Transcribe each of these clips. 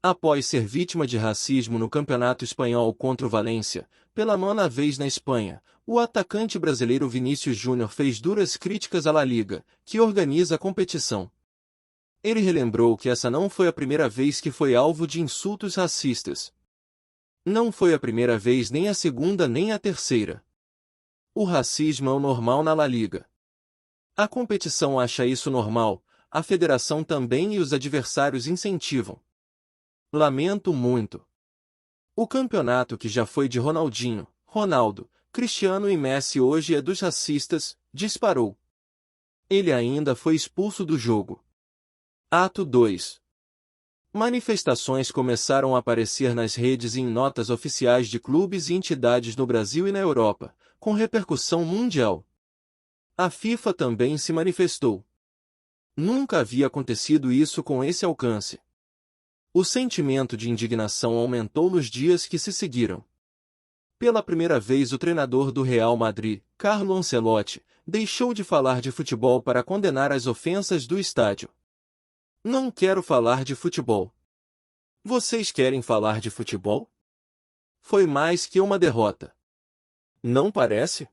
Após ser vítima de racismo no Campeonato Espanhol contra o Valência, pela nona vez na Espanha, o atacante brasileiro Vinícius Júnior fez duras críticas à La Liga, que organiza a competição. Ele relembrou que essa não foi a primeira vez que foi alvo de insultos racistas. Não foi a primeira vez, nem a segunda nem a terceira. O racismo é o normal na La Liga. A competição acha isso normal, a federação também e os adversários incentivam. Lamento muito. O campeonato que já foi de Ronaldinho, Ronaldo, Cristiano e Messi hoje é dos racistas, disparou. Ele ainda foi expulso do jogo. Ato 2. Manifestações começaram a aparecer nas redes e em notas oficiais de clubes e entidades no Brasil e na Europa, com repercussão mundial. A FIFA também se manifestou. Nunca havia acontecido isso com esse alcance. O sentimento de indignação aumentou nos dias que se seguiram. Pela primeira vez, o treinador do Real Madrid, Carlo Ancelotti, deixou de falar de futebol para condenar as ofensas do estádio. Não quero falar de futebol. Vocês querem falar de futebol? Foi mais que uma derrota. Não parece?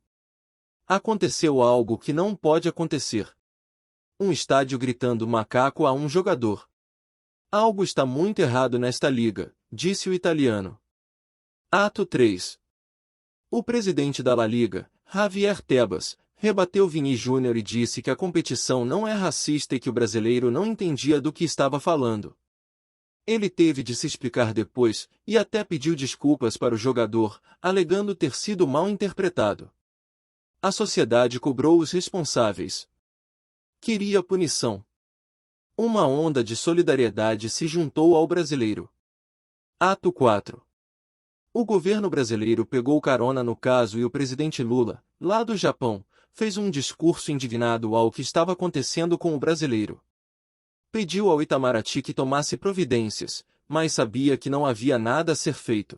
Aconteceu algo que não pode acontecer. Um estádio gritando macaco a um jogador. Algo está muito errado nesta liga, disse o italiano. Ato 3. O presidente da La Liga, Javier Tebas, rebateu Vini Júnior e disse que a competição não é racista e que o brasileiro não entendia do que estava falando. Ele teve de se explicar depois, e até pediu desculpas para o jogador, alegando ter sido mal interpretado. A sociedade cobrou os responsáveis. Queria punição. Uma onda de solidariedade se juntou ao brasileiro. Ato 4. O governo brasileiro pegou carona no caso e o presidente Lula, lá do Japão, fez um discurso indignado ao que estava acontecendo com o brasileiro. Pediu ao Itamaraty que tomasse providências, mas sabia que não havia nada a ser feito.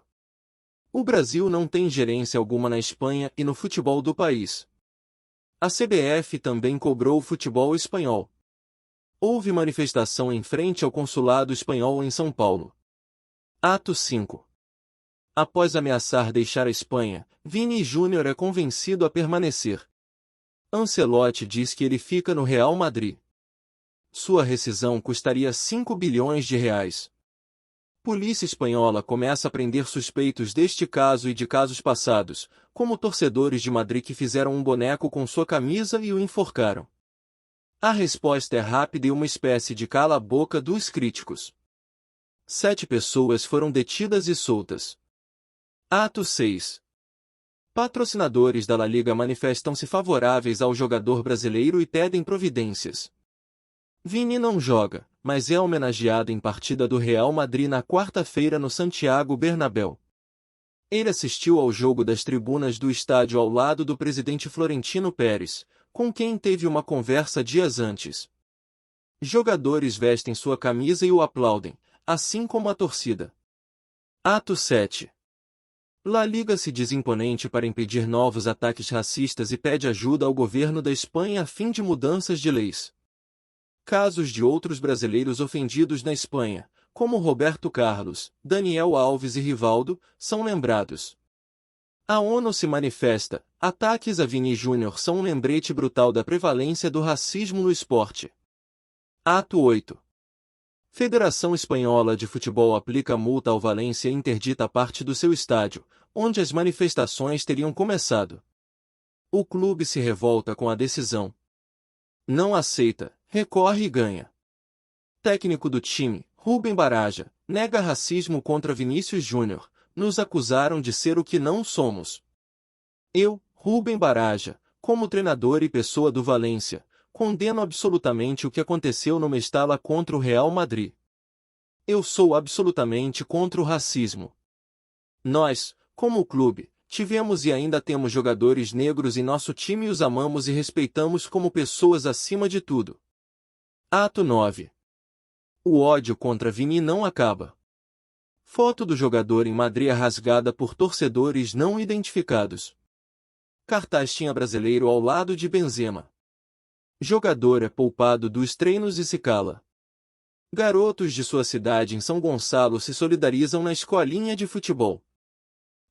O Brasil não tem gerência alguma na Espanha e no futebol do país. A CBF também cobrou o futebol espanhol. Houve manifestação em frente ao consulado espanhol em São Paulo. Ato 5. Após ameaçar deixar a Espanha, Vini Júnior é convencido a permanecer. Ancelotti diz que ele fica no Real Madrid. Sua rescisão custaria 5 bilhões de reais. Polícia espanhola começa a prender suspeitos deste caso e de casos passados, como torcedores de Madrid que fizeram um boneco com sua camisa e o enforcaram. A resposta é rápida e uma espécie de cala-a-boca dos críticos. 7 pessoas foram detidas e soltas. Ato 6. Patrocinadores da La Liga manifestam-se favoráveis ao jogador brasileiro e pedem providências. Vini não joga, mas é homenageado em partida do Real Madrid na quarta-feira no Santiago Bernabéu. Ele assistiu ao jogo das tribunas do estádio ao lado do presidente Florentino Pérez, com quem teve uma conversa dias antes. Jogadores vestem sua camisa e o aplaudem, assim como a torcida. Ato 7. La Liga se diz imponente para impedir novos ataques racistas e pede ajuda ao governo da Espanha a fim de mudanças de leis. Casos de outros brasileiros ofendidos na Espanha, como Roberto Carlos, Daniel Alves e Rivaldo, são lembrados. A ONU se manifesta. Ataques a Vini Júnior são um lembrete brutal da prevalência do racismo no esporte. Ato 8. Federação Espanhola de Futebol aplica multa ao Valência e interdita parte do seu estádio, onde as manifestações teriam começado. O clube se revolta com a decisão. Não aceita, recorre e ganha. Técnico do time, Rubem Baraja, nega racismo contra Vinícius Júnior. Nos acusaram de ser o que não somos. Eu, Rubem Baraja, como treinador e pessoa do Valência, condeno absolutamente o que aconteceu no Mestalla contra o Real Madrid. Eu sou absolutamente contra o racismo. Nós, como clube, tivemos e ainda temos jogadores negros em nosso time e os amamos e respeitamos como pessoas acima de tudo. Ato 9. O ódio contra Vini não acaba. Foto do jogador em Madrid é rasgada por torcedores não identificados. Cartaz tinha brasileiro ao lado de Benzema. Jogador é poupado dos treinos e se cala. Garotos de sua cidade em São Gonçalo se solidarizam na escolinha de futebol.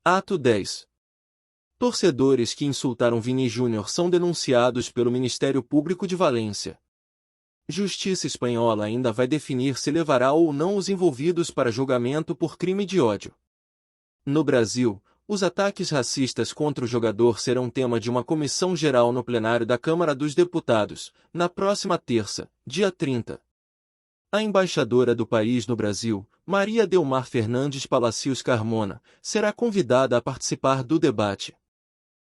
Ato 10. Torcedores que insultaram Vini Júnior são denunciados pelo Ministério Público de Valência. Justiça espanhola ainda vai definir se levará ou não os envolvidos para julgamento por crime de ódio. No Brasil, os ataques racistas contra o jogador serão tema de uma comissão geral no plenário da Câmara dos Deputados, na próxima terça, dia 30. A embaixadora do país no Brasil, Maria Delmar Fernandes Palacios Carmona, será convidada a participar do debate.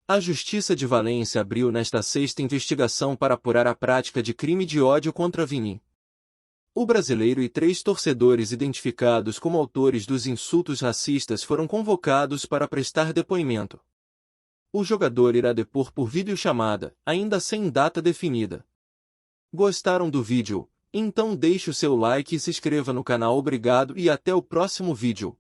A Justiça de Valência abriu nesta sexta investigação para apurar a prática de crime de ódio contra Vini. O brasileiro e 3 torcedores identificados como autores dos insultos racistas foram convocados para prestar depoimento. O jogador irá depor por videochamada, ainda sem data definida. Gostaram do vídeo? Então deixe o seu like e se inscreva no canal. Obrigado e até o próximo vídeo.